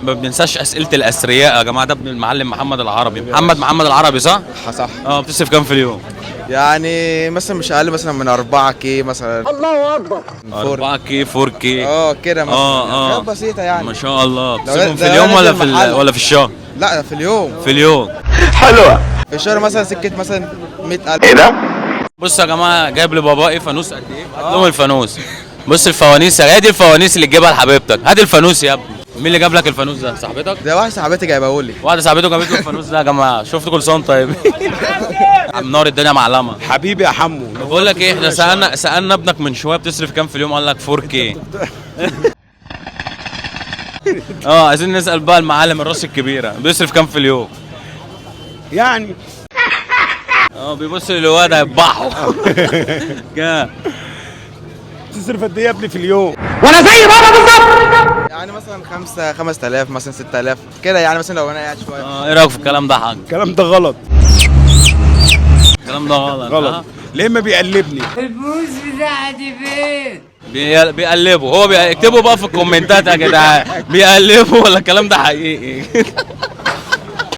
ما بننساش اسئله الاثرياء يا جماعه، ده ابن المعلم محمد العربي، محمد العربي صح؟ صح. اه بتصرف كام في اليوم؟ يعني مثلا مش اقل مثلا من 4 كي مثلا. الله اكبر. 4 كي 4 كي. كده مثلا. حاجات بسيطه يعني. ما شاء الله. ده بتصرفهم في ده اليوم ولا نازل محل. ولا في الشهر؟ لا في اليوم. في اليوم. في الشهر مثلا سكه مثلا 100,000. ايه ده؟ بص يا جماعه، جايب لبابائي فانوس قد ايه؟ هات لهم الفانوس. بص الفوانيس، هي دي الفوانيس اللي تجيبها لحبيبتك، هات الفانوس يا ابني. مين اللي جاب لك الفانوس ده؟ صاحبتك؟ ده واحده صاحبتي جايبه لي. واحده صاحبته جابت له الفانوس ده يا جماعه، شفت كل سنه وانت طيب. عم نور الدنيا معلمه. حبيبي يا حمو. بقول لك ايه، احنا سالنا ابنك من شويه بتصرف كام في اليوم، قال لك 4K. عايزين نسال بقى المعلم الراس الكبيره، بيصرف كام في اليوم؟ يعني بيبص للواد هيذبحه. كام؟ تصرف قد ايه يا ابني في اليوم؟ يعني مثلا 5000 مثلا 6000 كده يعني، مثلا لو انا قاعد شويه. ايه رايك في الكلام ده يا حاج؟ الكلام ده غلط. الكلام ده غلط. غلط. ليه ما بيقلبني؟ الفلوس بتاعتي فين؟ بيقلبوا، هو بيكتبوا بقى في الكومنتات يا جدعان، بيقلبوا ولا الكلام ده حقيقي؟